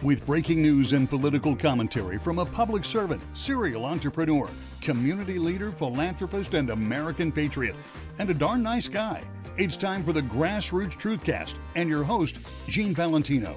With breaking news and political commentary from a public servant, serial entrepreneur, community leader, philanthropist, and American patriot, and a darn nice guy. It's time for the Grassroots Truthcast and your host, Gene Valentino.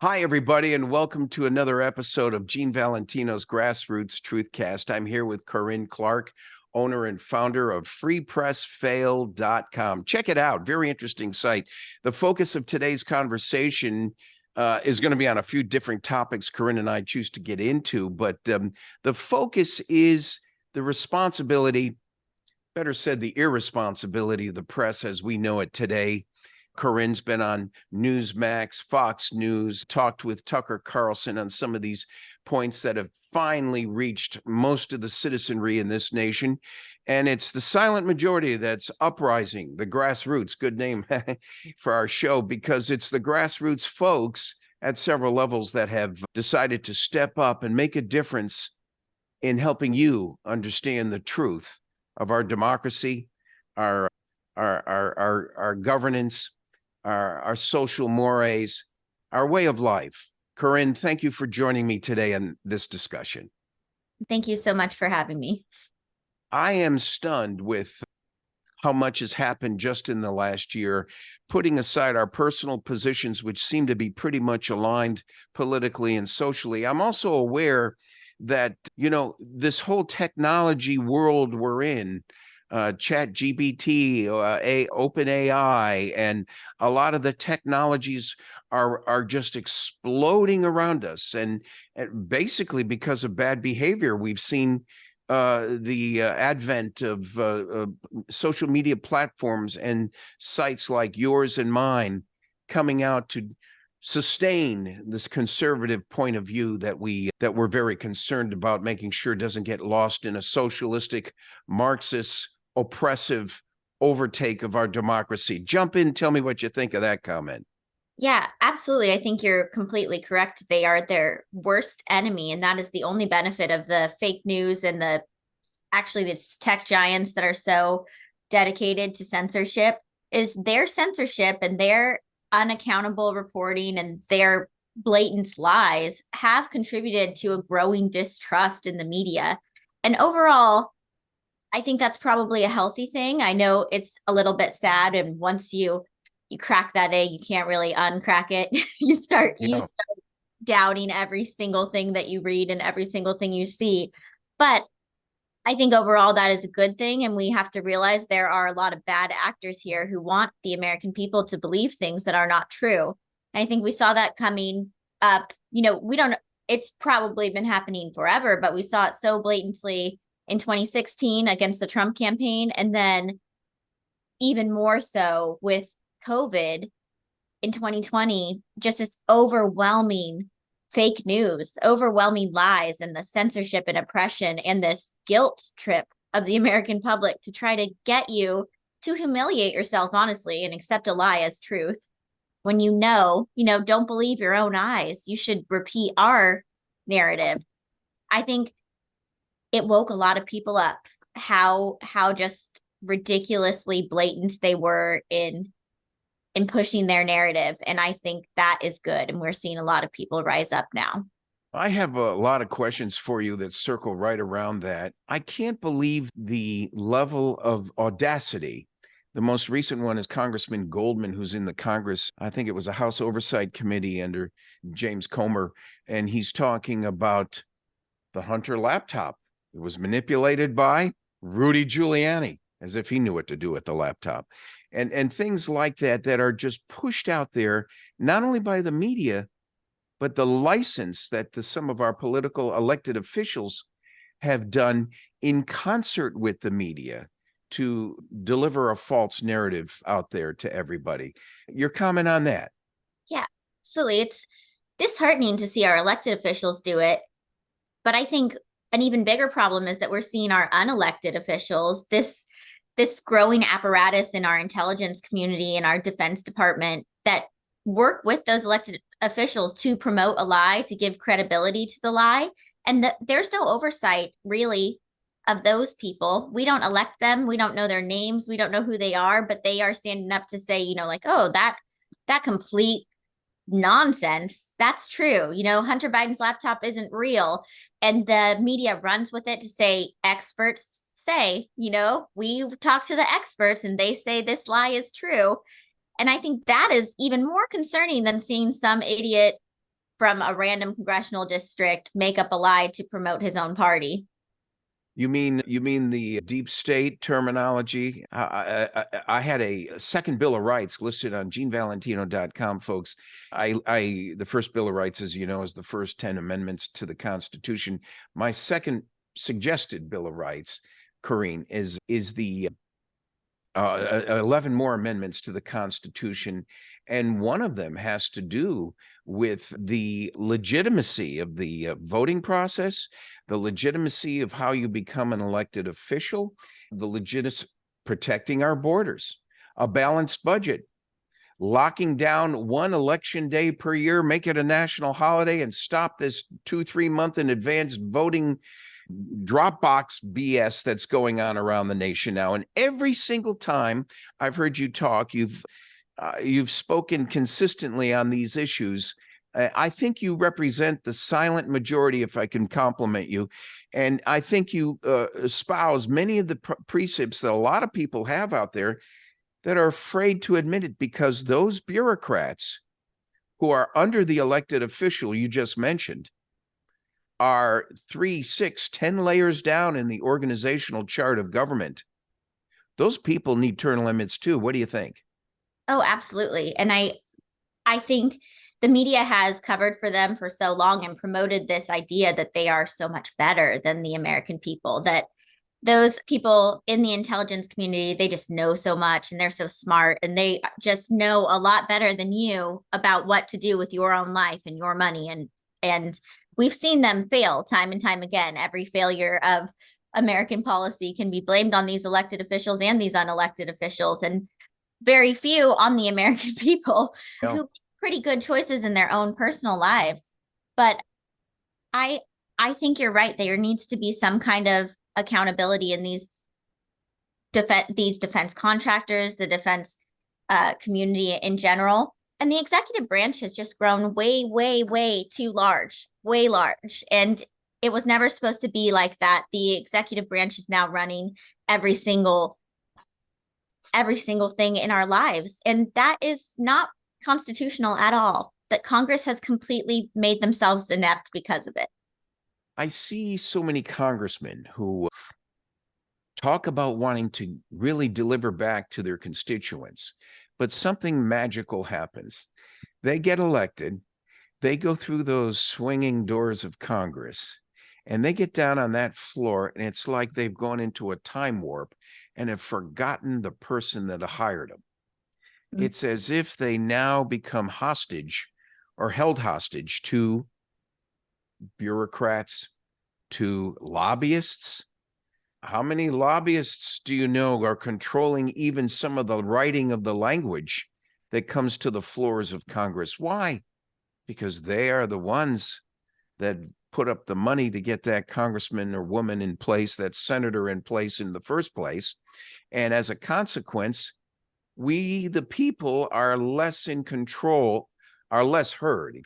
Hi, everybody, and welcome to another episode of Gene Valentino's Grassroots Truthcast. I'm here with Corinne Clark, owner and founder of freepressfail.com. Check it out. Very interesting site. The focus of today's conversation is going to be on a few different topics Corinne and I choose to get into, but the focus is the responsibility, better said, the irresponsibility of the press as we know it today. Corinne's been on Newsmax, Fox News, talked with Tucker Carlson on some of these points that have finally reached most of the citizenry in this nation. And it's the silent majority that's uprising, the grassroots, good name for our show, because it's the grassroots folks at several levels that have decided to step up and make a difference in helping you understand the truth of our democracy, our governance, our social mores, our way of life. Corinne, thank you for joining me today on this discussion. Thank you so much for having me. I am stunned with how much has happened just in the last year, putting aside our personal positions, which seem to be pretty much aligned politically and socially. I'm also aware that, this whole technology world we're in, Chat GPT, OpenAI, and a lot of the technologies are just exploding around us. And basically because of bad behavior, we've seen the advent of social media platforms and sites like yours and mine coming out to sustain this conservative point of view that we're very concerned about, making sure it doesn't get lost in a socialistic, Marxist, oppressive overtake of our democracy. Jump in, tell me what you think of that comment. Yeah, absolutely. I think you're completely correct. They are their worst enemy, and that is the only benefit of the fake news and the tech giants that are so dedicated to censorship is their censorship and their unaccountable reporting and their blatant lies have contributed to a growing distrust in the media. And overall, I think that's probably a healthy thing. I know it's a little bit sad, and once you crack that egg, you can't really uncrack it. You start doubting every single thing that you read and every single thing you see. But I think overall that is a good thing, and we have to realize there are a lot of bad actors here who want the American people to believe things that are not true. And I think we saw that coming up. It's probably been happening forever, but we saw it so blatantly in 2016 against the Trump campaign, and then even more so with COVID in 2020, just this overwhelming fake news, overwhelming lies, and the censorship and oppression and this guilt trip of the American public to try to get you to humiliate yourself, honestly, and accept a lie as truth. When don't believe your own eyes. You should repeat our narrative. I think it woke a lot of people up, how just ridiculously blatant they were in pushing their narrative. And I think that is good. And we're seeing a lot of people rise up now. I have a lot of questions for you that circle right around that. I can't believe the level of audacity. The most recent one is Congressman Goldman, who's in the Congress. I think it was a House Oversight Committee under James Comer. And he's talking about the Hunter laptop. It was manipulated by Rudy Giuliani, as if he knew what to do with the laptop. And things like that are just pushed out there, not only by the media, but the license that some of our political elected officials have done in concert with the media to deliver a false narrative out there to everybody. Your comment on that? Yeah, absolutely. It's disheartening to see our elected officials do it. But I think an even bigger problem is that we're seeing our unelected officials, this growing apparatus in our intelligence community and our Defense Department that work with those elected officials to promote a lie, to give credibility to the lie. And there's no oversight really of those people. We don't elect them. We don't know their names. We don't know who they are, but they are standing up to say, that complete nonsense. That's true. Hunter Biden's laptop isn't real. And the media runs with it to say experts say, we've talked to the experts and they say this lie is true. And I think that is even more concerning than seeing some idiot from a random congressional district make up a lie to promote his own party. You mean the deep state terminology? I had a second Bill of Rights listed on GeneValentino.com, folks. The first Bill of Rights, as you know, is the first 10 amendments to the Constitution. My second suggested Bill of Rights, Corinne, is the 11 more amendments to the Constitution. And one of them has to do with the legitimacy of the voting process, the legitimacy of how you become an elected official, the legitimacy protecting our borders, a balanced budget, locking down one election day per year, make it a national holiday, and stop this 2-3 month in advance voting Dropbox BS that's going on around the nation now. And every single time I've heard you talk, you've spoken consistently on these issues. I think you represent the silent majority, if I can compliment you. And I think you espouse many of the precepts that a lot of people have out there that are afraid to admit it, because those bureaucrats who are under the elected official you just mentioned are 3, 6, 10 layers down in the organizational chart of government. Those people need term limits too. What do you think? Oh, absolutely. And I think the media has covered for them for so long and promoted this idea that they are so much better than the American people, that those people in the intelligence community, they just know so much and they're so smart and they just know a lot better than you about what to do with your own life and your money. And we've seen them fail time and time again. Every failure of American policy can be blamed on these elected officials and these unelected officials, and very few on the American people who make pretty good choices in their own personal lives. But I think you're right. There needs to be some kind of accountability in these defense contractors, the defense community in general. And the executive branch has just grown way, way, way too large, way large. And it was never supposed to be like that. The executive branch is now running every single thing in our lives. And that is not constitutional at all. That Congress has completely made themselves inept because of it. I see so many congressmen who talk about wanting to really deliver back to their constituents, but something magical happens. They get elected, they go through those swinging doors of Congress, and they get down on that floor, and it's like they've gone into a time warp and have forgotten the person that hired them. Mm-hmm. It's as if they now become hostage or held hostage to bureaucrats, to lobbyists. How many lobbyists do you know are controlling even some of the writing of the language that comes to the floors of Congress? Why? Because they are the ones that put up the money to get that congressman or woman in place, that senator in place in the first place. And as a consequence, we, the people, are less in control, are less heard,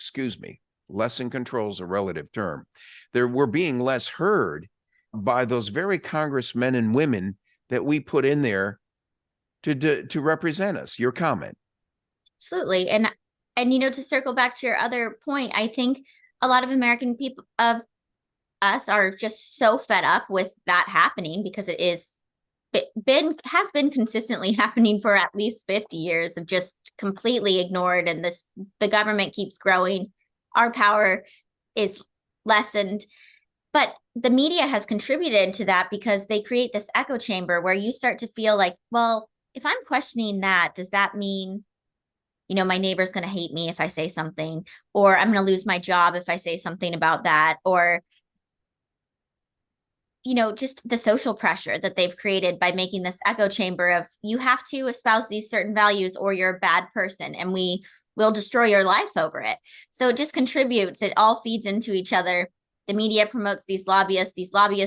less in control is a relative term. We're being less heard by those very congressmen and women that we put in there to represent us. Your comment? Absolutely. And to circle back to your other point, I think a lot of American people of us are just so fed up with that happening, because it has been consistently happening for at least 50 years of just completely ignored, and the government keeps growing. Our power is lessened. But the media has contributed to that, because they create this echo chamber where you start to feel like, well, if I'm questioning that, does that mean, my neighbor's going to hate me if I say something, or I'm going to lose my job if I say something about that, or, just the social pressure that they've created by making this echo chamber of, you have to espouse these certain values or you're a bad person and we will destroy your life over it. So it just contributes. It all feeds into each other. The media promotes these lobbyists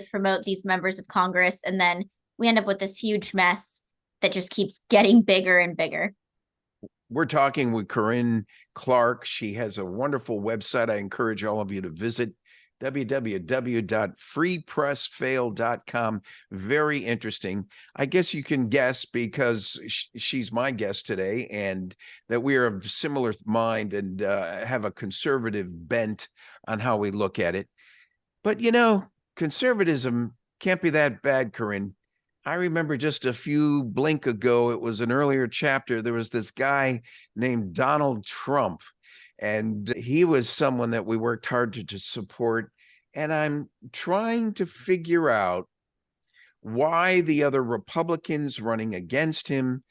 promote these members of Congress, and then we end up with this huge mess that just keeps getting bigger and bigger. We're talking with Corinne Clark. She has a wonderful website I encourage all of you to visit, www.freepressfail.com. Very interesting. I guess you can guess because she's my guest today, and that we are of similar mind and have a conservative bent on how we look at it. But, you know, conservatism can't be that bad, Corinne. I remember just a few blink ago, it was an earlier chapter, there was this guy named Donald Trump, and he was someone that we worked hard to support. And I'm trying to figure out why the other Republicans running against him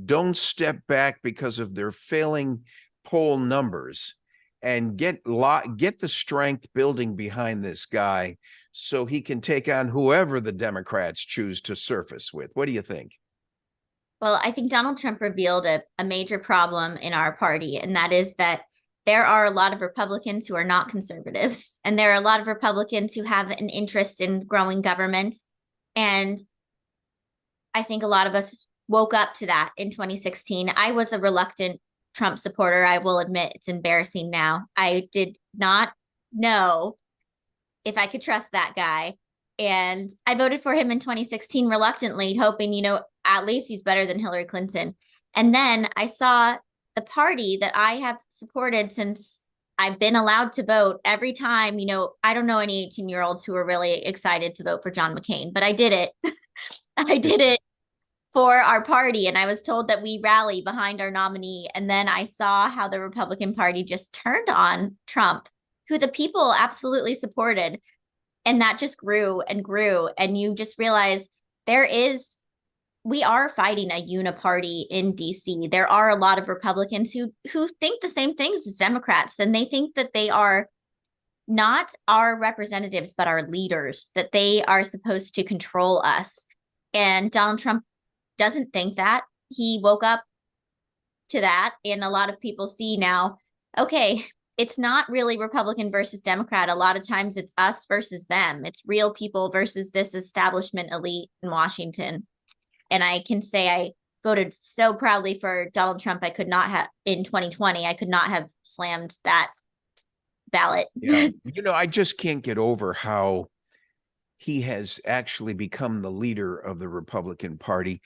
don't step back because of their failing poll numbers and get the strength building behind this guy so he can take on whoever the Democrats choose to surface with. What do you think? Well, I think Donald Trump revealed a major problem in our party, and that is that there are a lot of Republicans who are not conservatives, and there are a lot of Republicans who have an interest in growing government. And I think a lot of us woke up to that in 2016. I was a reluctant Trump supporter. I will admit, it's embarrassing now. I did not know if I could trust that guy. And I voted for him in 2016 reluctantly, hoping, you know, at least he's better than Hillary Clinton. And then I saw the party that I have supported since I've been allowed to vote every time. You know, I don't know any 18-year-olds who are really excited to vote for John McCain, but I did it. I did it for our party, and I was told that we rally behind our nominee. And then I saw how the Republican Party just turned on Trump, who the people absolutely supported. And that just grew and grew. And you just realize we are fighting a uniparty in DC. There are a lot of Republicans who think the same things as Democrats, and they think that they are not our representatives, but our leaders, that they are supposed to control us. And Donald Trump doesn't think that. He woke up to that, and a lot of people see now, okay, it's not really Republican versus Democrat. A lot of times it's us versus them. It's real people versus this establishment elite in Washington. And I can say I voted so proudly for Donald Trump. I could not have, in 2020, I could not have slammed that ballot. Yeah. You know, I just can't get over how he has actually become the leader of the Republican Party.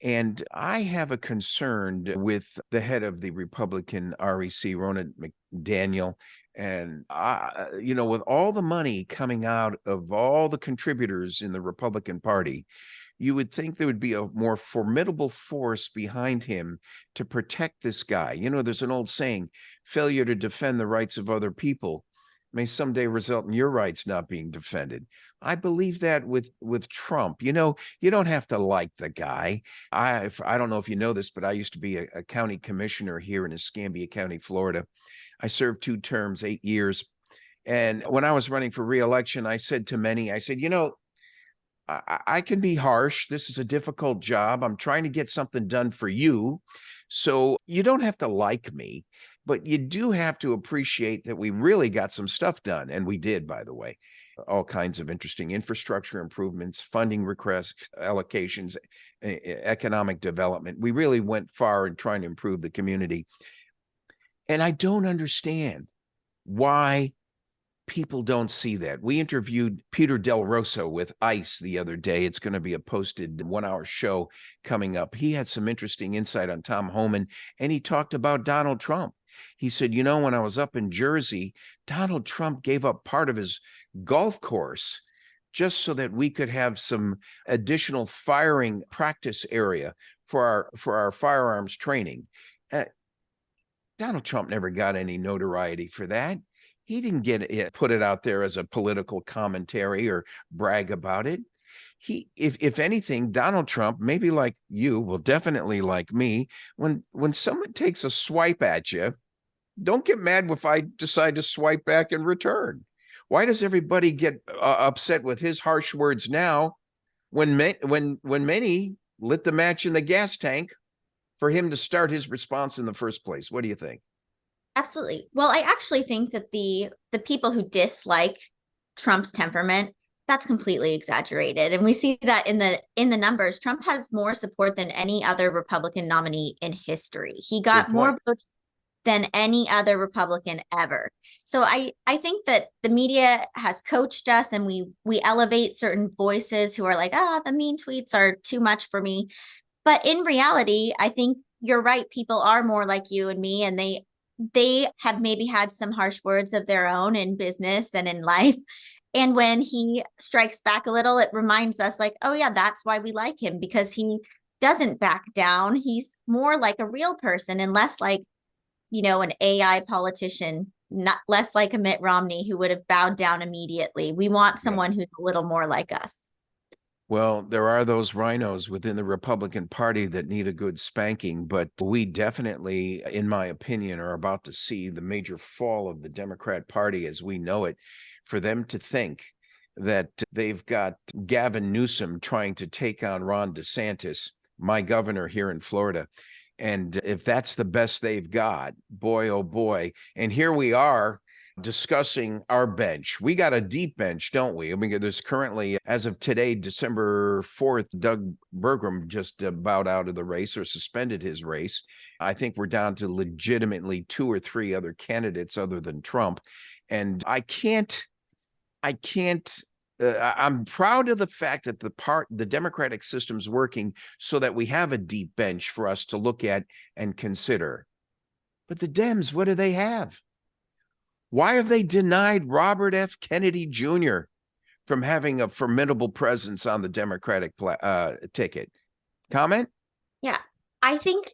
And I have a concern with the head of the Republican REC, Ronna McDaniel. And, you know, with all the money coming out of all the contributors in the Republican Party, you would think there would be a more formidable force behind him to protect this guy. You know, there's an old saying, failure to defend the rights of other people may someday result in your rights not being defended. I believe that with Trump. You know, you don't have to like the guy. I don't know if you know this, but I used to be a county commissioner here in Escambia County, Florida. I served 2 terms, 8 years. And when I was running for reelection, I said to many, I said, you know, I can be harsh. This is a difficult job. I'm trying to get something done for you. So you don't have to like me, but you do have to appreciate that we really got some stuff done. And we did, by the way, all kinds of interesting infrastructure improvements, funding requests, allocations, economic development. We really went far in trying to improve the community. And I don't understand why people don't see that. We interviewed Peter Del Rosso with ICE the other day. It's going to be a posted 1-hour show coming up. He had some interesting insight on Tom Homan, and he talked about Donald Trump. He said, you know, when I was up in Jersey, Donald Trump gave up part of his golf course just so that we could have some additional firing practice area for our firearms training. Donald Trump never got any notoriety for that. He didn't put it out there as a political commentary or brag about it. If anything, Donald Trump, maybe like you, well, definitely like me, when someone takes a swipe at you, don't get mad if I decide to swipe back in return. Why does everybody get upset with his harsh words now when many lit the match in the gas tank for him to start his response in the first place? What do you think? Absolutely. Well, I actually think that the people who dislike Trump's temperament That's completely exaggerated. And we see that in the numbers. Trump has more support than any other Republican nominee in history. He got more votes than any other Republican ever. So I think that the media has coached us, and we elevate certain voices who are like, the mean tweets are too much for me. But in reality, I think you're right. People are more like you and me, and they have maybe had some harsh words of their own in business and in life. And when he strikes back a little, it reminds us like, oh yeah, that's why we like him, because he doesn't back down. He's more like a real person and less like, an AI politician, not less like a Mitt Romney who would have bowed down immediately. We want someone who's a little more like us. Well, there are those rhinos within the Republican Party that need a good spanking, but we definitely, in my opinion, are about to see the major fall of the Democrat Party as we know it. For them to think that they've got Gavin Newsom trying to take on Ron DeSantis, my governor here in Florida, and if that's the best they've got, boy, oh boy. And here we are discussing our bench. We got a deep bench, don't we? I mean, there's currently, as of today, December 4th, Doug Burgum just bowed out of the race or suspended his race. I think we're down to legitimately 2 or 3 other candidates other than Trump. And I'm proud of the fact that the Democratic system's working so that we have a deep bench for us to look at and consider. But the Dems, what do they have? Why have they denied Robert F. Kennedy Jr. from having a formidable presence on the Democratic ticket? Comment? Yeah, I think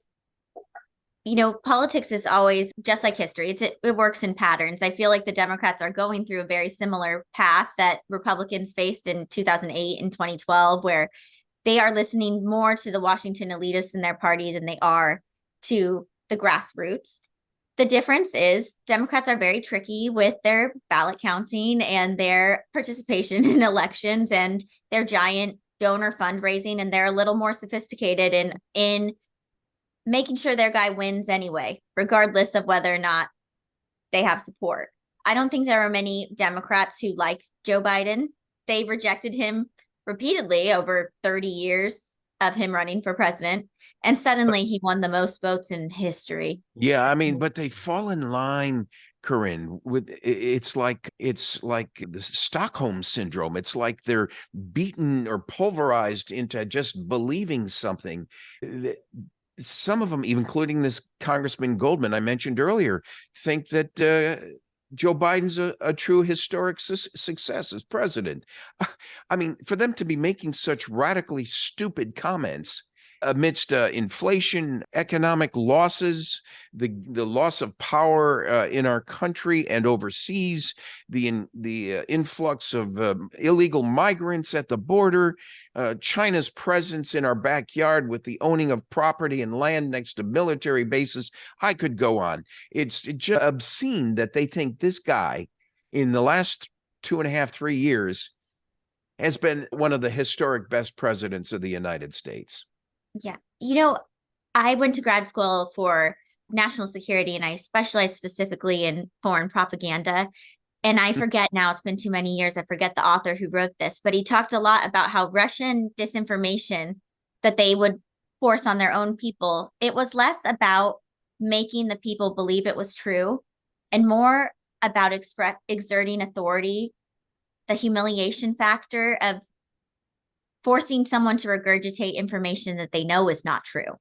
politics is always just like history. It works in patterns. I feel like the Democrats are going through a very similar path that Republicans faced in 2008 and 2012, where they are listening more to the Washington elitists in their party than they are to the grassroots. The difference is Democrats are very tricky with their ballot counting and their participation in elections and their giant donor fundraising, and they're a little more sophisticated in making sure their guy wins anyway, regardless of whether or not they have support. I don't think there are many Democrats who like Joe Biden. They rejected him repeatedly over 30 years of him running for president. And suddenly he won the most votes in history. Yeah, I mean, but they fall in line, Corinne, with it's like the Stockholm syndrome. It's like they're beaten or pulverized into just believing something. Some of them, even including this Congressman Goldman I mentioned earlier, think that Joe Biden's a true historic success as president. I mean, for them to be making such radically stupid comments amidst inflation, economic losses, the loss of power in our country and overseas, the influx of illegal migrants at the border, China's presence in our backyard with the owning of property and land next to military bases. I could go on. It's just obscene that they think this guy in the last 2.5, 3 years has been one of the historic best presidents of the United States. Yeah. I went to grad school for national security, and I specialized specifically in foreign propaganda. And I forget now, it's been too many years. I forget the author who wrote this, but he talked a lot about how Russian disinformation that they would force on their own people, it was less about making the people believe it was true and more about exerting authority, the humiliation factor of forcing someone to regurgitate information that they know is not true,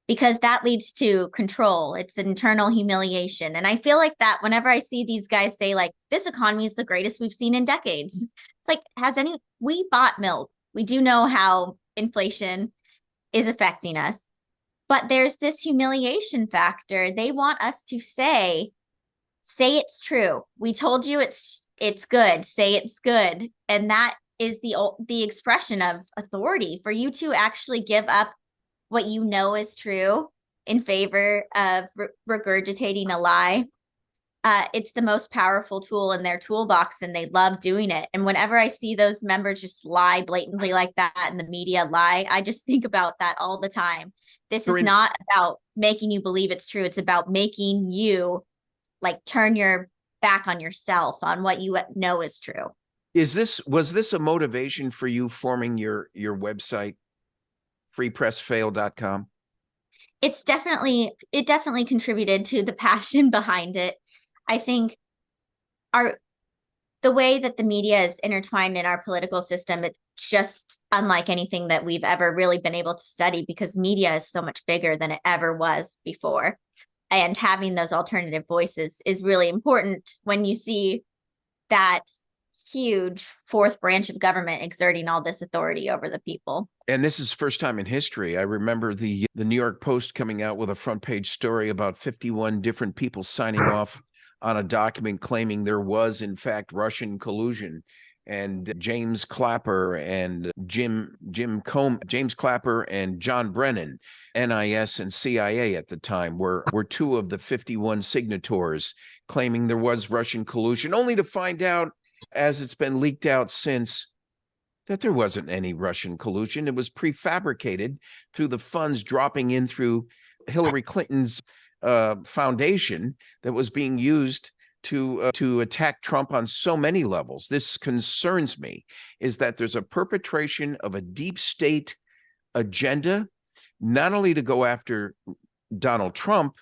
because that leads to control. It's internal humiliation. And I feel like that whenever I see these guys say like, this economy is the greatest we've seen in decades, it's like, we bought milk. We do know how inflation is affecting us, but there's this humiliation factor. They want us to say it's true. We told you it's good. Say it's good. And that is the expression of authority, for you to actually give up what you know is true in favor of regurgitating a lie. It's the most powerful tool in their toolbox, and they love doing it. And whenever I see those members just lie blatantly like that and the media lie, I just think about that all the time. This is not about making you believe it's true. It's about making you like turn your back on yourself, on what you know is true. Was this a motivation for you forming your website, freepressfail.com? It definitely contributed to the passion behind it. I think the way that the media is intertwined in our political system, it's just unlike anything that we've ever really been able to study, because media is so much bigger than it ever was before. And having those alternative voices is really important when you see that huge fourth branch of government exerting all this authority over the people. And this is first time in history. I remember the New York Post coming out with a front page story about 51 different people signing off on a document claiming there was, in fact, Russian collusion. And James Clapper and James Clapper and John Brennan, NIS and CIA at the time, were two of the 51 signatories claiming there was Russian collusion, only to find out, as it's been leaked out since, that there wasn't any Russian collusion. It was prefabricated through the funds dropping in through Hillary Clinton's foundation that was being used to attack Trump on so many levels. This concerns me, is that there's a perpetration of a deep state agenda, not only to go after Donald Trump,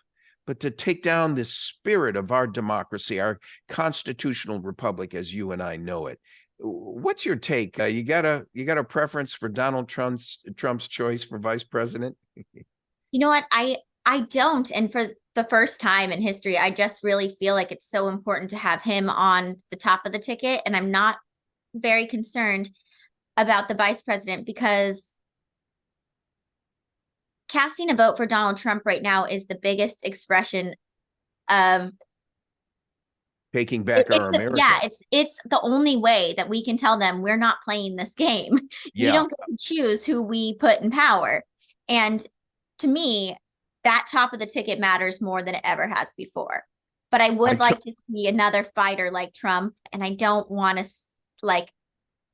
but to take down the spirit of our democracy, our constitutional republic as you and I know it. What's your take? You got a preference for Donald Trump's choice for vice president? You know what? I don't. And for the first time in history, I just really feel like it's so important to have him on the top of the ticket. And I'm not very concerned about the vice president, because casting a vote for Donald Trump right now is the biggest expression of taking back our America. Yeah, it's the only way that we can tell them we're not playing this game. Yeah. You don't get to choose who we put in power. And to me, that top of the ticket matters more than it ever has before. But I would like to see another fighter like Trump. And I don't want to,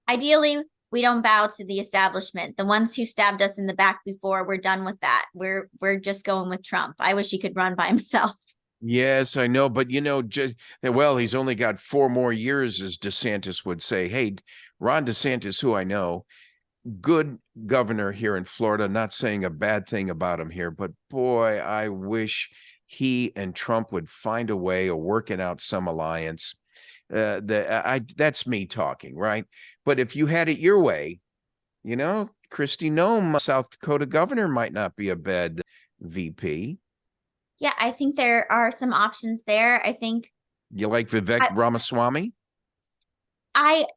ideally, we don't bow to the establishment. The ones who stabbed us in the back before, we're done with that. We're just going with Trump. I wish he could run by himself. Yes, I know. But, he's only got 4 more years, as DeSantis would say. Hey, Ron DeSantis, who I know, good governor here in Florida, not saying a bad thing about him here, but boy, I wish he and Trump would find a way of working out some alliance. That's me talking, right? But if you had it your way, Kristi Noem, South Dakota governor, might not be a bad VP. Yeah, I think there are some options there. I think you like Vivek Ramaswamy?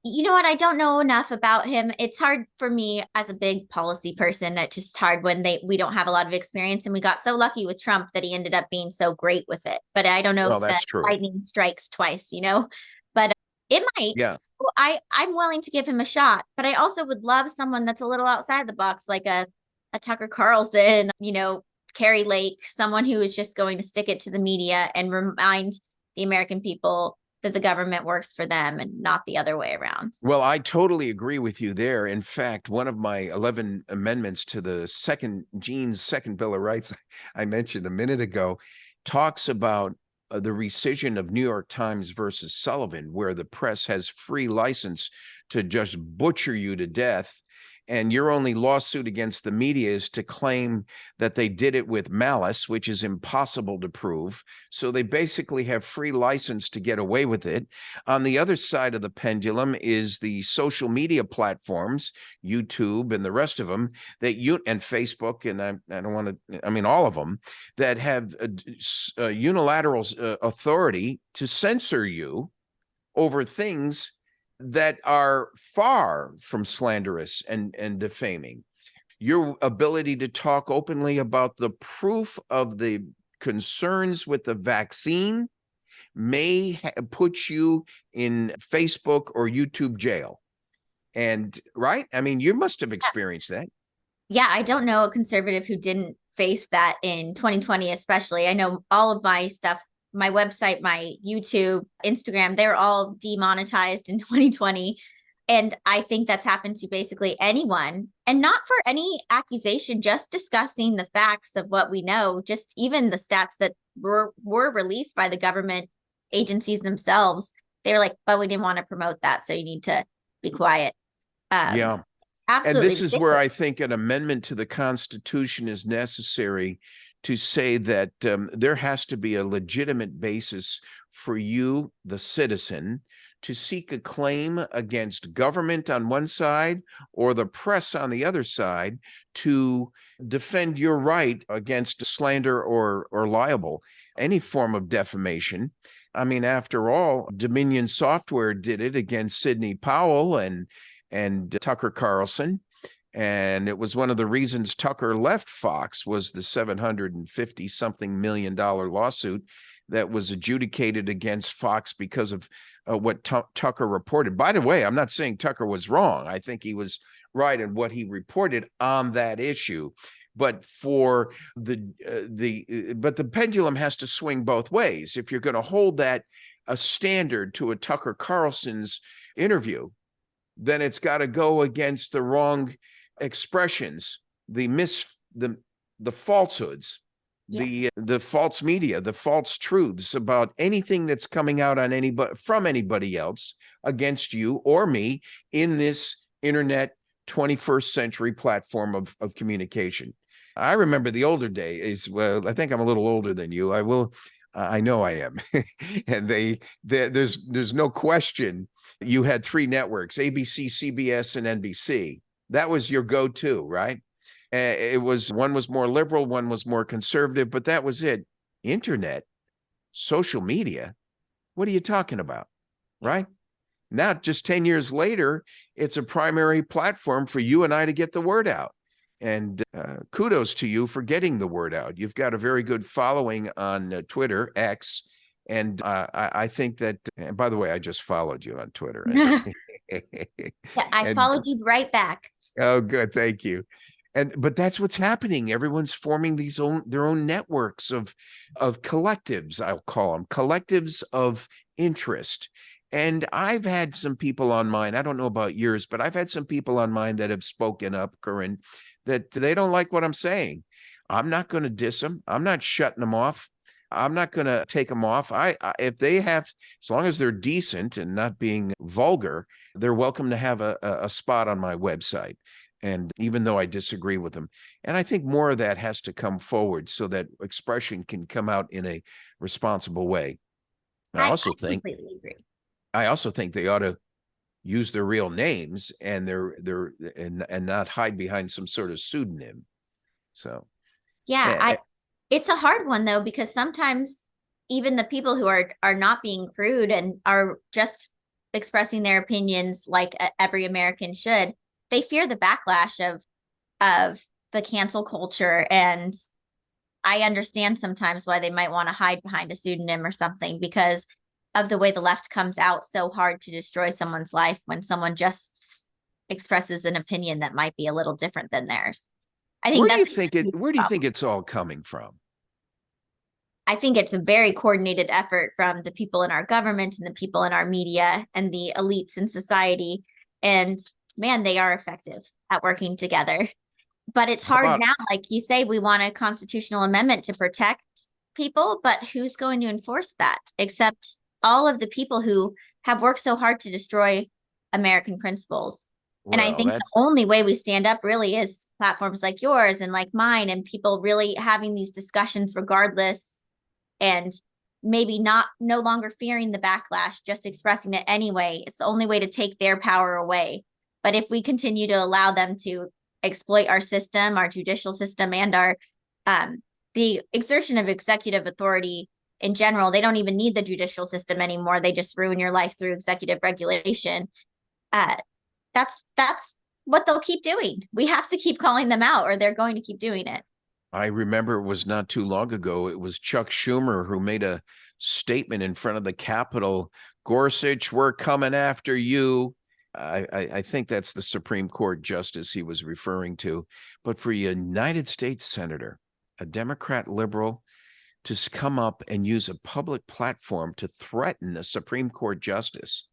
You know what? I don't know enough about him. It's hard for me as a big policy person. It's just hard when we don't have a lot of experience, and we got so lucky with Trump that he ended up being so great with it. But I don't know if that's true. Lightning strikes twice, but it might. Yeah. So I'm willing to give him a shot, but I also would love someone that's a little outside the box, like a Tucker Carlson, Carrie Lake, someone who is just going to stick it to the media and remind the American people that the government works for them and not the other way around. Well, I totally agree with you there. In fact, one of my 11 amendments to the Gene's second Bill of Rights I mentioned a minute ago talks about the rescission of New York Times versus Sullivan, where the press has free license to just butcher you to death. And your only lawsuit against the media is to claim that they did it with malice, which is impossible to prove. So they basically have free license to get away with it. On the other side of the pendulum is the social media platforms, YouTube and the rest of them, and Facebook, and I don't want to, all of them, that have unilateral authority to censor you over things that are far from slanderous and defaming. Your ability to talk openly about the proof of the concerns with the vaccine may put you in Facebook or YouTube jail. And right? You must have experienced that. Yeah, I don't know a conservative who didn't face that in 2020, especially. I know all of my stuff, my website, my YouTube, Instagram, they're all demonetized in 2020. And I think that's happened to basically anyone, and not for any accusation, just discussing the facts of what we know, just even the stats that were released by the government agencies themselves. they were like, but we didn't want to promote that, so you need to be quiet. Yeah. Absolutely. And this is where I think an amendment to the Constitution is necessary to say that there has to be a legitimate basis for you, the citizen, to seek a claim against government on one side or the press on the other side to defend your right against slander or libel, any form of defamation. I mean, after all, Dominion Software did it against Sidney Powell and Tucker Carlson. And it was one of the reasons Tucker left Fox was the $750-something million lawsuit that was adjudicated against Fox because of what Tucker reported. By the way, I'm not saying Tucker was wrong. I think he was right in what he reported on that issue. But for but the pendulum has to swing both ways. If you're going to hold that a standard to a Tucker Carlson's interview, then it's got to go against the wrong expressions, the falsehoods, the false media, the false truths about anything that's coming out on anybody from anybody else against you or me in this internet 21st century platform of communication. I remember the older days. Well, I think I'm a little older than you. I know I am. And there's no question. You had three networks, ABC, CBS, and NBC. That was your go-to, right? One was more liberal, one was more conservative, but that was it. Internet, social media, what are you talking about, right? Now, just 10 years later, it's a primary platform for you and I to get the word out. And kudos to you for getting the word out. You've got a very good following on Twitter, X. And I think that, and by the way, I just followed you on Twitter. Yeah, I followed you right back. Oh, good. Thank you. But that's what's happening. Everyone's forming their own networks of collectives, I'll call them, collectives of interest. And I've had some people on mine, I don't know about yours, but I've had some people on mine that have spoken up, Corinne, that they don't like what I'm saying. I'm not going to diss them. I'm not shutting them off. I'm not going to take them off. If they have, as long as they're decent and not being vulgar, they're welcome to have a spot on my website. And even though I disagree with them, and I think more of that has to come forward so that expression can come out in a responsible way. I also think they ought to use their real names and and not hide behind some sort of pseudonym. So yeah, it's a hard one though, because sometimes even the people who are not being crude and are just expressing their opinions like every American should, they fear the backlash of the cancel culture. And I understand sometimes why they might want to hide behind a pseudonym or something, because of the way the left comes out so hard to destroy someone's life when someone just expresses an opinion that might be a little different than theirs. I think where do you think it's all coming from? I think it's a very coordinated effort from the people in our government and the people in our media and the elites in society. And man, they are effective at working together. But it's hard now. Like you say, we want a constitutional amendment to protect people, but who's going to enforce that except all of the people who have worked so hard to destroy American principles? And I think the only way we stand up really is platforms like yours and like mine, and people really having these discussions regardless, and maybe no longer fearing the backlash, just expressing it anyway. It's the only way to take their power away. But if we continue to allow them to exploit our system, our judicial system, and our the exertion of executive authority in general, they don't even need the judicial system anymore. They just ruin your life through executive regulation. That's what they'll keep doing. We have to keep calling them out, or they're going to keep doing it. I remember it was not too long ago. It was Chuck Schumer who made a statement in front of the Capitol. Gorsuch, we're coming after you. I think that's the Supreme Court justice he was referring to. But for a United States senator, a Democrat liberal, to come up and use a public platform to threaten a Supreme Court justice,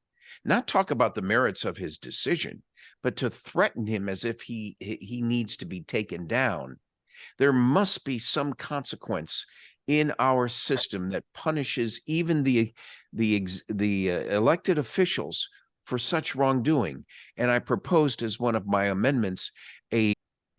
not talk about the merits of his decision, but to threaten him as if he needs to be taken down. There must be some consequence in our system that punishes even the elected officials for such wrongdoing. And I proposed as one of my amendments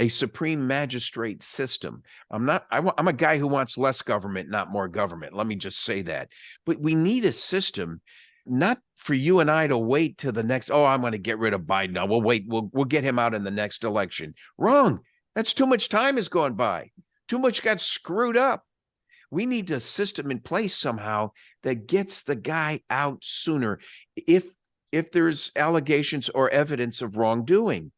a supreme magistrate system. I'm a guy who wants less government, not more government. Let me just say that. But we need a system, not for you and I to wait till the next, oh, I'm going to get rid of Biden. No, we'll wait. We'll get him out in the next election. Wrong. That's too much time has gone by. Too much got screwed up. We need a system in place somehow that gets the guy out sooner if there's allegations or evidence of wrongdoing.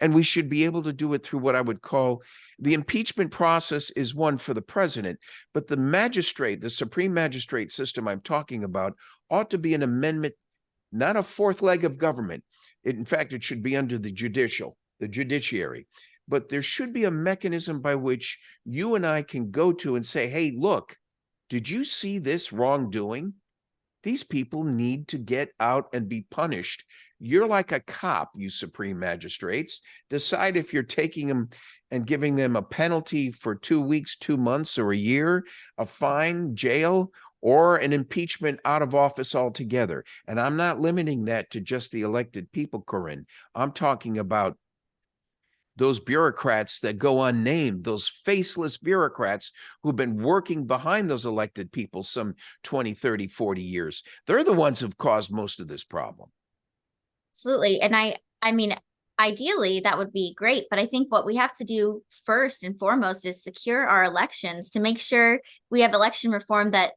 And we should be able to do it through what I would call the impeachment process is one for the president, but the magistrate, the supreme magistrate system I'm talking about ought to be an amendment, not a fourth leg of government. In fact, it should be under the judiciary. But there should be a mechanism by which you and I can go to and say, hey, look, did you see this wrongdoing? These people need to get out and be punished. You're like a cop, you supreme magistrates. Decide if you're taking them and giving them a penalty for 2 weeks, 2 months, or a year, a fine, jail, or an impeachment out of office altogether. And I'm not limiting that to just the elected people, Corinne. I'm talking about those bureaucrats that go unnamed, those faceless bureaucrats who've been working behind those elected people some 20, 30, 40 years. They're the ones who've caused most of this problem. Absolutely. And I mean, ideally that would be great, but I think what we have to do first and foremost is secure our elections to make sure we have election reform that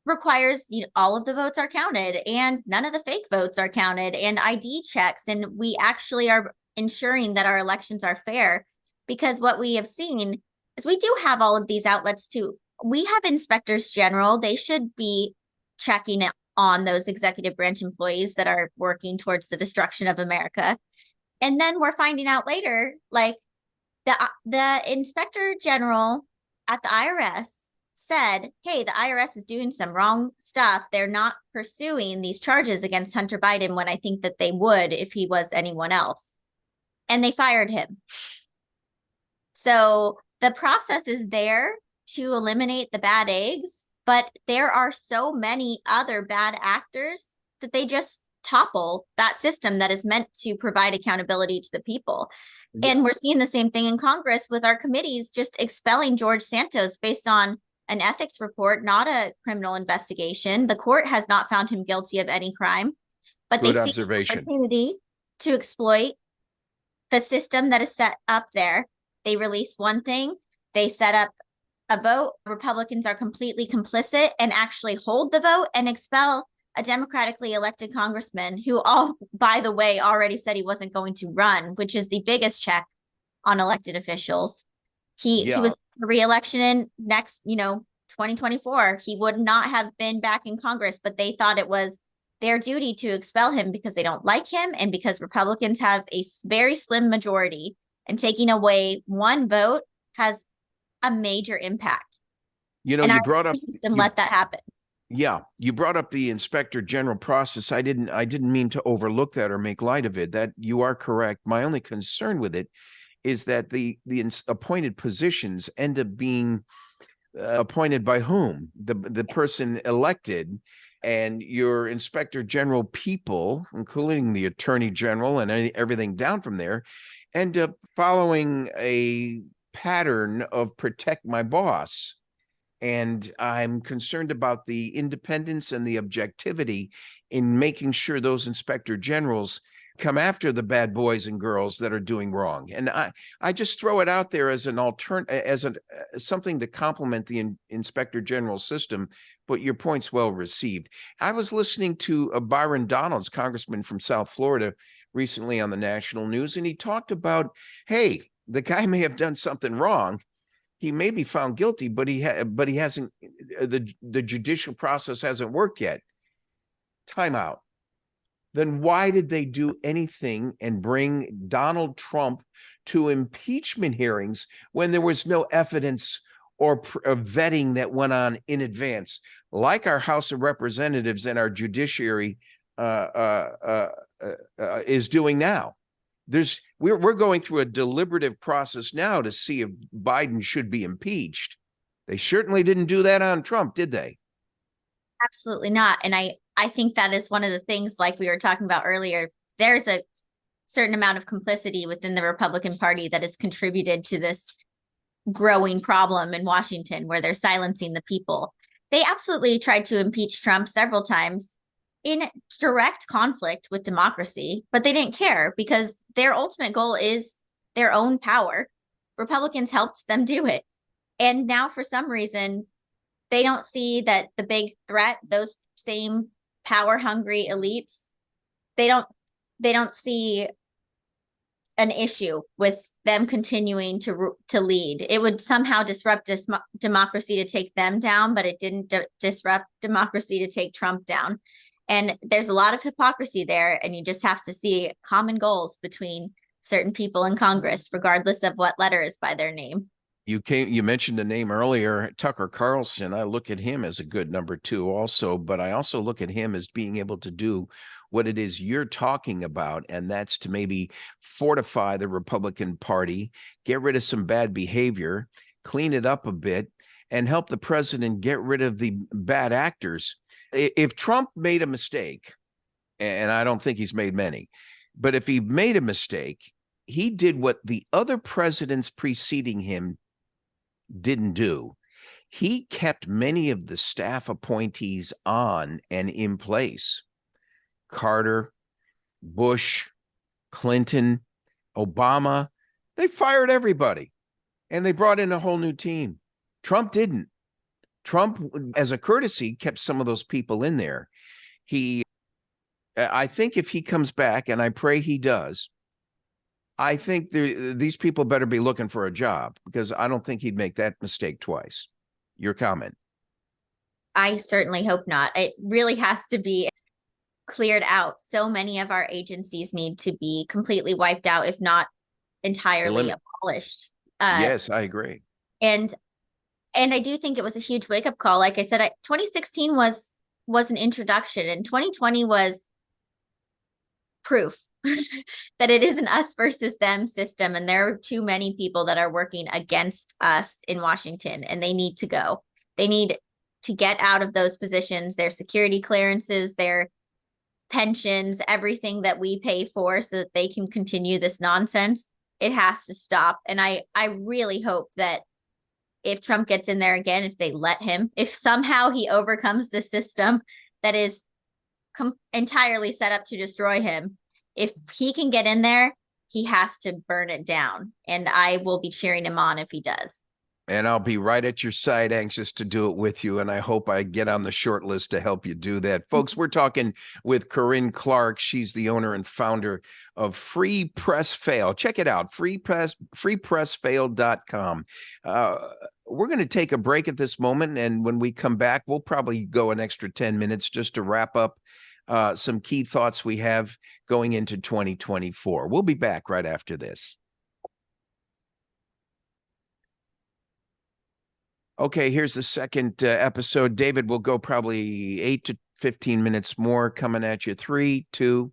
requires, all of the votes are counted and none of the fake votes are counted, and ID checks, and we actually are ensuring that our elections are fair. Because what we have seen is we do have all of these outlets too. We have inspectors general. They should be checking on those executive branch employees that are working towards the destruction of America. And then we're finding out later, like the inspector general at the IRS said, hey, the IRS is doing some wrong stuff. They're not pursuing these charges against Hunter Biden when I think that they would if he was anyone else. And they fired him. So the process is there to eliminate the bad eggs, but there are so many other bad actors that they just topple that system that is meant to provide accountability to the people. Yeah. And we're seeing the same thing in Congress with our committees just expelling George Santos based on an ethics report, not a criminal investigation. The court has not found him guilty of any crime, but they see an opportunity to exploit the system that is set up there. They release one thing, they set up a vote. Republicans are completely complicit and actually hold the vote and expel a democratically elected congressman who, by the way, already said he wasn't going to run, which is the biggest check on elected officials. He was re-election in next, 2024. He would not have been back in Congress, but they thought it was their duty to expel him because they don't like him and because Republicans have a very slim majority, and taking away one vote has a major impact. You brought up let that happen. Yeah, you brought up the inspector general process. I didn't mean to overlook that or make light of it. That you are correct. My only concern with it is that the appointed positions end up being appointed by whom? The person elected. And your inspector general people, including the attorney general and everything down from there, end up following a pattern of protect my boss. And I'm concerned about the independence and the objectivity in making sure those inspector generals come after the bad boys and girls that are doing wrong. And I just throw it out there as an something to complement the inspector general system. But your point's well received. I was listening to Byron Donalds, congressman from South Florida, recently on the national news, and he talked about, hey, the guy may have done something wrong. He may be found guilty, but he hasn't. The judicial process hasn't worked yet. Time out. Then why did they do anything and bring Donald Trump to impeachment hearings when there was no evidence or vetting that went on in advance, like our House of Representatives and our judiciary is doing now? We're going through a deliberative process now to see if Biden should be impeached. They certainly didn't do that on Trump, did they? Absolutely not. And I think that is one of the things, like we were talking about earlier, there's a certain amount of complicity within the Republican Party that has contributed to this growing problem in Washington where they're silencing the people. They absolutely tried to impeach Trump several times in direct conflict with democracy, but they didn't care because their ultimate goal is their own power. Republicans helped them do it. And now for some reason, they don't see that the big threat, those same power hungry elites, they don't see an issue with them continuing to lead. It would somehow disrupt democracy to take them down, but it didn't disrupt democracy to take Trump down. And there's a lot of hypocrisy there, and you just have to see common goals between certain people in Congress, regardless of what letter is by their name. You mentioned a name earlier, Tucker Carlson. I look at him as a good number 2 also, but I also look at him as being able to do what it is you're talking about, and that's to maybe fortify the Republican Party, get rid of some bad behavior, clean it up a bit, and help the president get rid of the bad actors. If Trump made a mistake, and I don't think he's made many, but if he made a mistake, he did what the other presidents preceding him didn't do. He kept many of the staff appointees on and in place. Carter, Bush, Clinton, Obama, they fired everybody and they brought in a whole new team. Trump didn't. Trump, as a courtesy, kept some of those people in there. I think if he comes back, and I pray he does, I think these people better be looking for a job, because I don't think he'd make that mistake twice. Your comment? I certainly hope not. It really has to be cleared out. So many of our agencies need to be completely wiped out, if not entirely abolished. Yes, I agree. And I do think it was a huge wake-up call. Like I said, 2016 was an introduction, and 2020 was proof that it is an us versus them system, and there are too many people that are working against us in Washington, and they need to go. They need to get out of those positions, their security clearances, their pensions, everything that we pay for, so that they can continue this nonsense. It has to stop. And I really hope that if Trump gets in there again, if they let him, if somehow he overcomes the system that is entirely set up to destroy him, if he can get in there, he has to burn it down. And I will be cheering him on if he does. And I'll be right at your side, anxious to do it with you. And I hope I get on the short list to help you do that. Folks, we're talking with Corinne Clark. She's the owner and founder of Free Press Fail. Check it out, freepressfail.com. We're going to take a break at this moment. And when we come back, we'll probably go an extra 10 minutes just to wrap up some key thoughts we have going into 2024. We'll be back right after this. Okay, here's the second episode. David will go probably 8 to 15 minutes more, coming at you. 3, 2.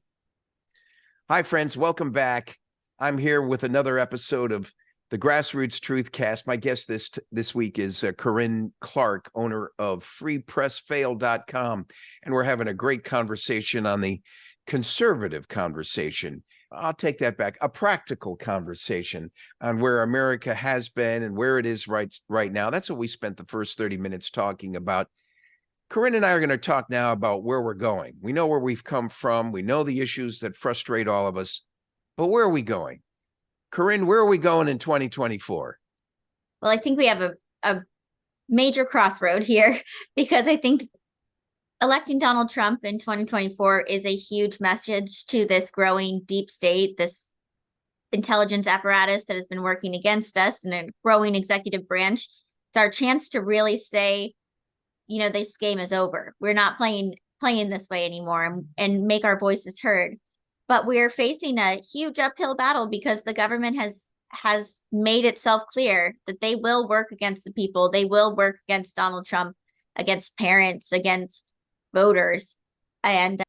Hi, friends. Welcome back. I'm here with another episode of the Grassroots Truth Cast. My guest this week is Corinne Clark, owner of freepressfail.com. And we're having a great conversation on the conservative conversation. I'll take that back. A practical conversation on where America has been and where it is right now. That's what we spent the first 30 minutes talking about. Corinne and I are going to talk now about where we're going. We know where we've come from. We know the issues that frustrate all of us. But where are we going? Corinne, where are we going in 2024? Well, I think we have a major crossroad here, because I think electing Donald Trump in 2024 is a huge message to this growing deep state, this intelligence apparatus that has been working against us, and a growing executive branch. It's our chance to really say, you know, this game is over. We're not playing this way anymore, and make our voices heard. But we're facing a huge uphill battle because the government has made itself clear that they will work against the people. They will work against Donald Trump, against parents, against voters. And,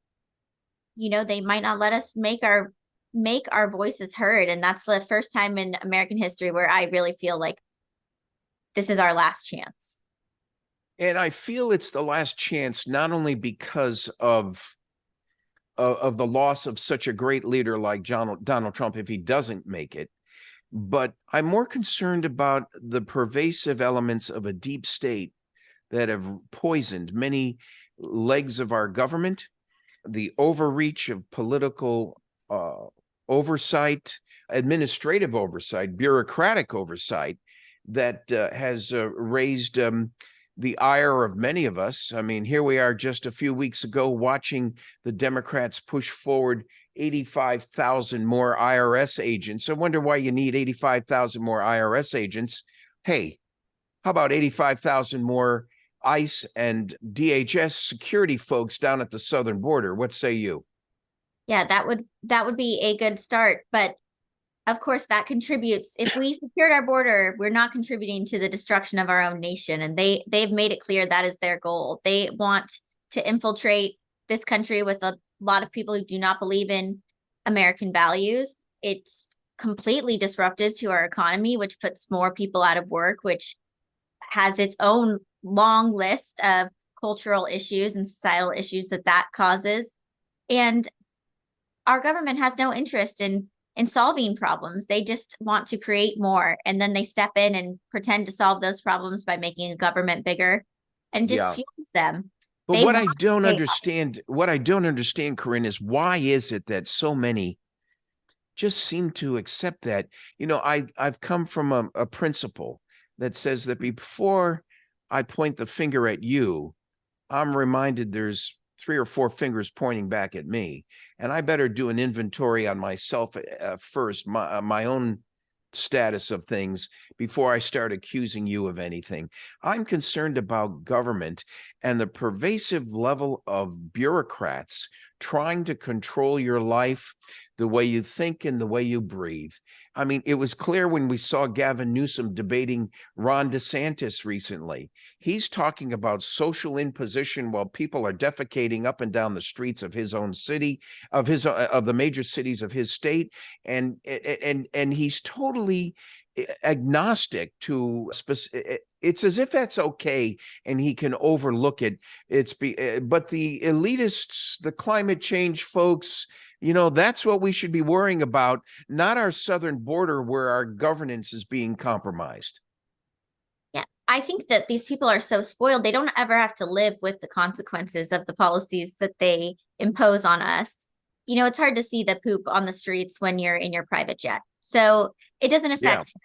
you know, they might not let us make our voices heard. And that's the first time in American history where I really feel like this is our last chance. And I feel it's the last chance, not only because of the loss of such a great leader like Donald Trump, if he doesn't make it, but I'm more concerned about the pervasive elements of a deep state that have poisoned many legs of our government, the overreach of political oversight, administrative oversight, bureaucratic oversight that has raised the ire of many of us. I mean, here we are just a few weeks ago watching the Democrats push forward 85,000 more IRS agents. I wonder why you need 85,000 more IRS agents. Hey, how about 85,000 more ICE and DHS security folks down at the southern border? What say you? Yeah, that would be a good start, but of course that contributes. If we secured our border, we're not contributing to the destruction of our own nation, and they've made it clear that is their goal. They want to infiltrate this country with a lot of people who do not believe in American values. It's completely disruptive to our economy, which puts more people out of work, which has its own long list of cultural issues and societal issues that causes. And our government has no interest in solving problems. They just want to create more, and then they step in and pretend to solve those problems by making a government bigger, and just fuels them. But what I don't understand, Corinne, is why is it that so many just seem to accept that? You know, I've come from a principle that says that before I point the finger at you, I'm reminded there's 3 or 4 fingers pointing back at me, and I better do an inventory on myself first, my own status of things, before I start accusing you of anything. I'm concerned about government and the pervasive level of bureaucrats trying to control your life, the way you think and the way you breathe. I mean, it was clear when we saw Gavin Newsom debating Ron DeSantis recently. He's talking about social imposition while people are defecating up and down the streets of his own city, of the major cities of his state, and he's totally agnostic to it's as if that's okay and he can overlook it. But the elitists, the climate change folks, you know, that's what we should be worrying about, not our southern border where our governance is being compromised. Yeah, I think that these people are so spoiled, they don't ever have to live with the consequences of the policies that they impose on us. You know, it's hard to see the poop on the streets when you're in your private jet. So it doesn't affect him.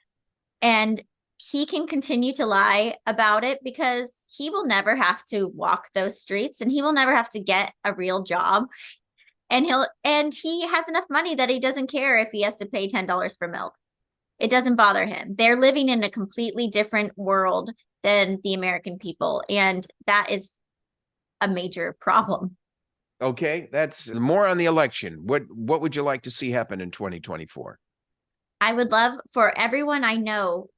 And he can continue to lie about it because he will never have to walk those streets, and he will never have to get a real job. And he has enough money that he doesn't care if he has to pay $10 for milk. It doesn't bother him. They're living in a completely different world than the American people, and that is a major problem. Okay, that's more on the election. What would you like to see happen in 2024? I would love for everyone I know,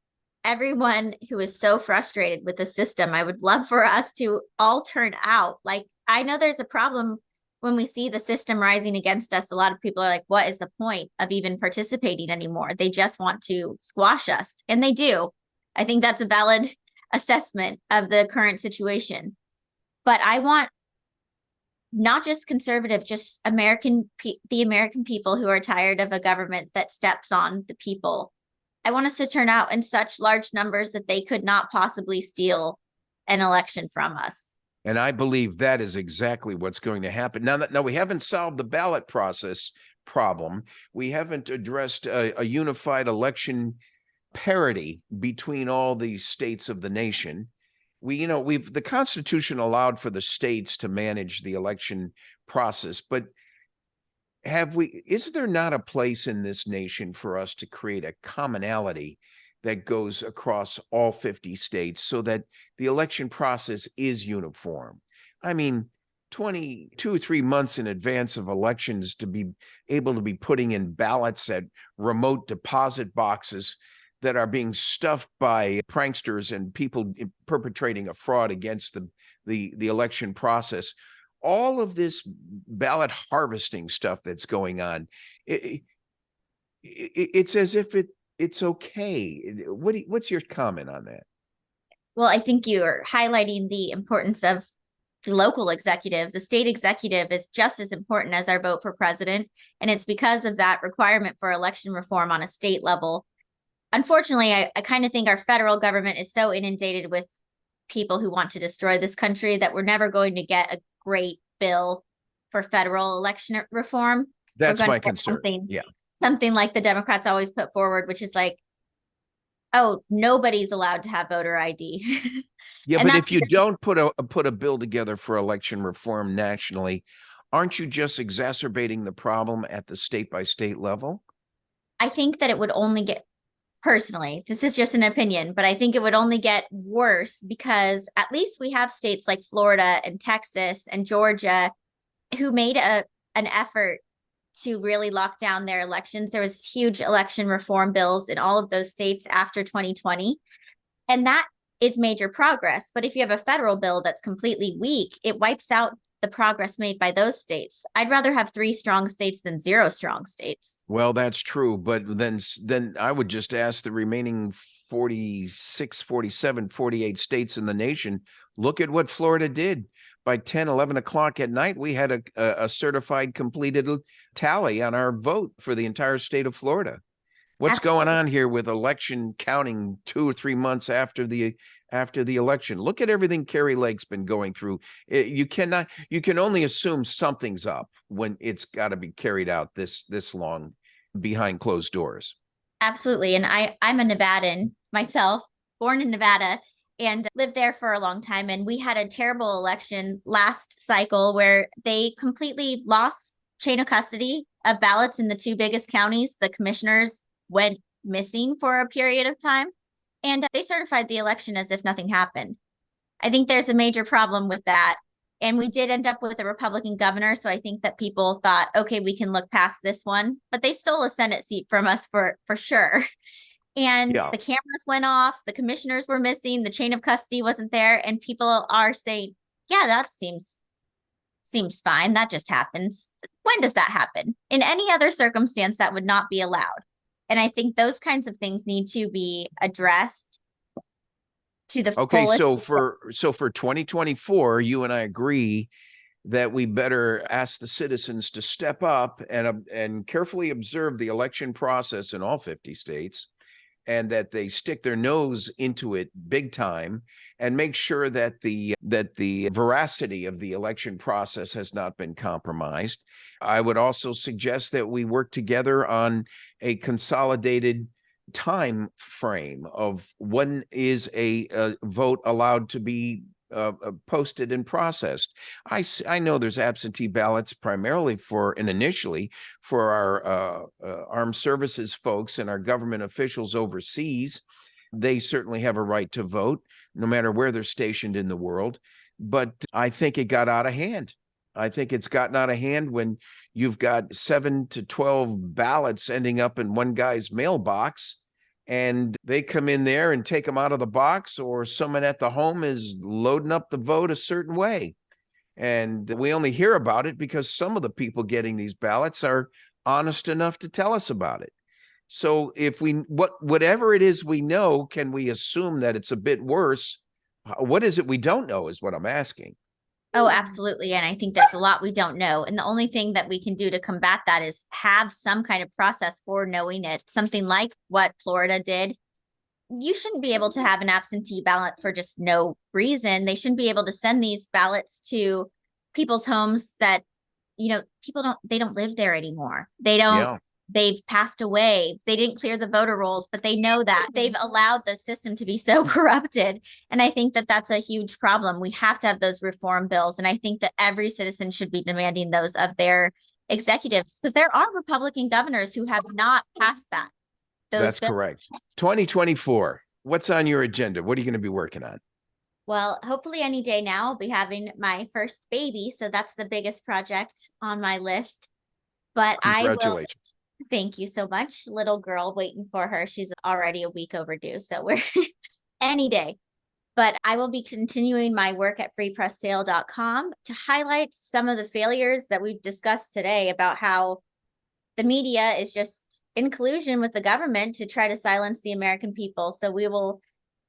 everyone who is so frustrated with the system, I would love for us to all turn out. Like, I know there's a problem when we see the system rising against us. A lot of people are like, what is the point of even participating anymore? They just want to squash us. And they do. I think that's a valid assessment of the current situation. But I want not just conservative, just the American people who are tired of a government that steps on the people. I want us to turn out in such large numbers that they could not possibly steal an election from us. And I believe that is exactly what's going to happen. Now we haven't solved the ballot process problem. We haven't addressed a unified election parity between all the states of the nation. The Constitution allowed for the states to manage the election process, but is there not a place in this nation for us to create a commonality that goes across all 50 states so that the election process is uniform? I mean, 2 or 3 months in advance of elections to be able to be putting in ballots at remote deposit boxes that are being stuffed by pranksters and people perpetrating a fraud against the election process. All of this ballot harvesting stuff that's going on, it's as if it's okay. What's your comment on that? Well, I think you're highlighting the importance of the local executive. The state executive is just as important as our vote for president. And it's because of that requirement for election reform on a state level. Unfortunately, I kind of think our federal government is so inundated with people who want to destroy this country that we're never going to get a great bill for federal election reform. That's We're going my to get concern. Yeah. something like the Democrats always put forward, which is like, oh, nobody's allowed to have voter ID. Yeah, And but that's if you don't put a bill together for election reform nationally, aren't you just exacerbating the problem at the state by state level? I think that it would only get, personally, this is just an opinion, but I think it would only get worse because at least we have states like Florida and Texas and Georgia who made an effort to really lock down their elections. There was huge election reform bills in all of those states after 2020. And that is major progress. But if you have a federal bill that's completely weak, it wipes out the progress made by those states. I'd rather have 3 strong states than 0 strong states. Well, that's true. But then I would just ask the remaining 46, 47, 48 states in the nation, look at what Florida did. By 10, 11 o'clock at night, we had a certified completed tally on our vote for the entire state of Florida. What's Absolutely. going on here with election counting 2 or 3 months after the election? Look at everything Carrie Lake's been going through. You can only assume something's up when it's got to be carried out this long behind closed doors. Absolutely. And I'm a Nevadan myself, born in Nevada and lived there for a long time. And we had a terrible election last cycle where they completely lost chain of custody of ballots in the 2 biggest counties. The commissioners went missing for a period of time and they certified the election as if nothing happened. I think there's a major problem with that. And we did end up with a Republican governor. So I think that people thought, okay, we can look past this one, but they stole a Senate seat from us for sure. And Yeah. the cameras went off, the commissioners were missing, the chain of custody wasn't there. And people are saying, yeah, that seems fine. That just happens. When does that happen? In any other circumstance, that would not be allowed. And I think those kinds of things need to be addressed to the Okay, fullest. so for 2024, you and I agree that we better ask the citizens to step up and carefully observe the election process in all 50 states, and that they stick their nose into it big time and make sure that the veracity of the election process has not been compromised. I would also suggest that we work together on a consolidated time frame of when is a vote allowed to be posted and processed. I know there's absentee ballots primarily for and initially for our armed services folks and our government officials overseas. They certainly have a right to vote no matter where they're stationed in the world. But I think it got out of hand. I think it's gotten out of hand when you've got 7 to 12 ballots ending up in one guy's mailbox, and they come in there and take them out of the box, or someone at the home is loading up the vote a certain way. And we only hear about it because some of the people getting these ballots are honest enough to tell us about it. So if whatever it is we know, can we assume that it's a bit worse? What is it we don't know is what I'm asking. Oh, absolutely. And I think there's a lot we don't know. And the only thing that we can do to combat that is have some kind of process for knowing it. Something like what Florida did. You shouldn't be able to have an absentee ballot for just no reason. They shouldn't be able to send these ballots to people's homes that, they don't live there anymore. They've passed away. They didn't clear the voter rolls, but they know that they've allowed the system to be so corrupted. And I think that that's a huge problem. We have to have those reform bills. And I think that every citizen should be demanding those of their executives, because there are Republican governors who have not passed that. That's correct. 2024. What's on your agenda? What are you going to be working on? Well, hopefully any day now I'll be having my first baby. So that's the biggest project on my list. But Congratulations. Thank you so much. Little girl waiting for her. She's already a week overdue. So we're any day. But I will be continuing my work at freepressfail.com to highlight some of the failures that we've discussed today about how the media is just in collusion with the government to try to silence the American people. So we will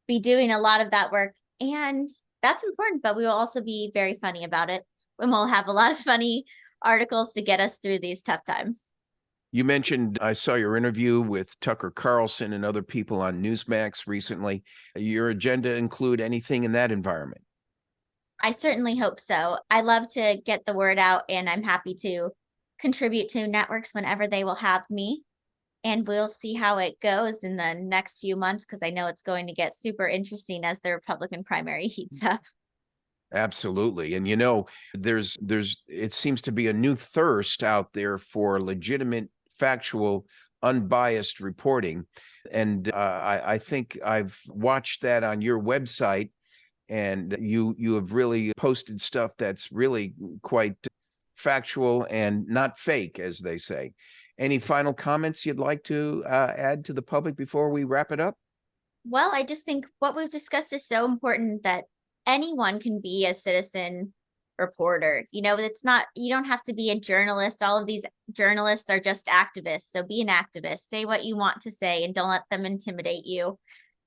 be doing a lot of that work. And that's important, but we will also be very funny about it. And we'll have a lot of funny articles to get us through these tough times. You mentioned, I saw your interview with Tucker Carlson and other people on Newsmax recently. Your agenda include anything in that environment? I certainly hope so. I love to get the word out, and I'm happy to contribute to networks whenever they will have me. And we'll see how it goes in the next few months, because I know it's going to get super interesting as the Republican primary heats up. Absolutely. And it seems to be a new thirst out there for legitimate, factual, unbiased reporting. And I think I've watched that on your website, and you have really posted stuff that's really quite factual and not fake, as they say. Any final comments you'd like to add to the public before we wrap it up? Well, I just think what we've discussed is so important, that anyone can be a citizen reporter. It's not, you don't have to be a journalist. All of these journalists are just activists. So be an activist, say what you want to say, and don't let them intimidate you.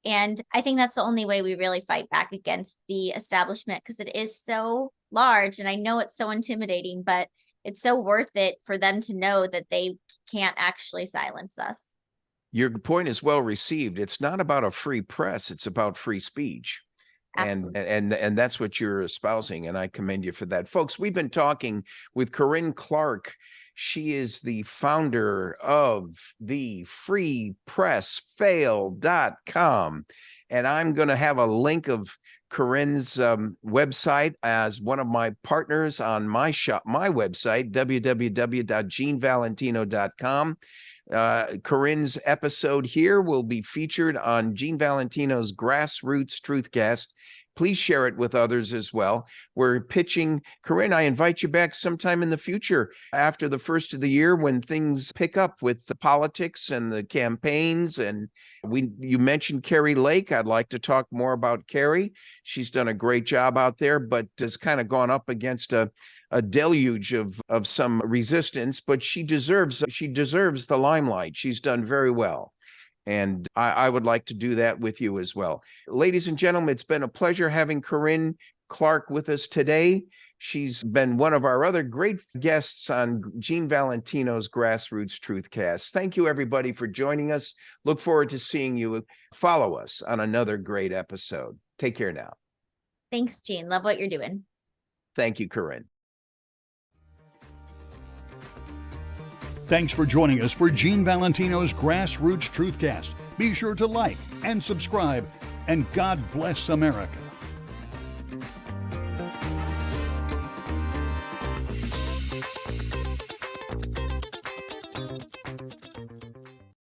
And I think that's the only way we really fight back against the establishment, because it is so large, and I know it's so intimidating, but it's so worth it for them to know that they can't actually silence us. Your point is well received. It's not about a free press, it's about free speech. Absolutely. And that's what you're espousing, and I commend you for that. Folks, we've been talking with Corinne Clark. She is the founder of the freepressfail.com. And I'm going to have a link of Corinne's website as one of my partners on my website, www.genevalentino.com. Corinne's episode here will be featured on Gene Valentino's Grassroots Truthcast. Please share it with others as well. We're pitching, Corinne, I invite you back sometime in the future after the first of the year, when things pick up with the politics and the campaigns. And you mentioned Kari Lake. I'd like to talk more about Kari. She's done a great job out there, but has kind of gone up against a deluge of some resistance, but she deserves the limelight. She's done very well. And I would like to do that with you as well. Ladies and gentlemen, it's been a pleasure having Corinne Clark with us today. She's been one of our other great guests on Gene Valentino's Grassroots Truthcast. Thank you, everybody, for joining us. Look forward to seeing you. Follow us on another great episode. Take care now. Thanks, Gene. Love what you're doing. Thank you, Corinne. Thanks for joining us for Gene Valentino's Grassroots Truthcast. Be sure to like and subscribe, and God bless America.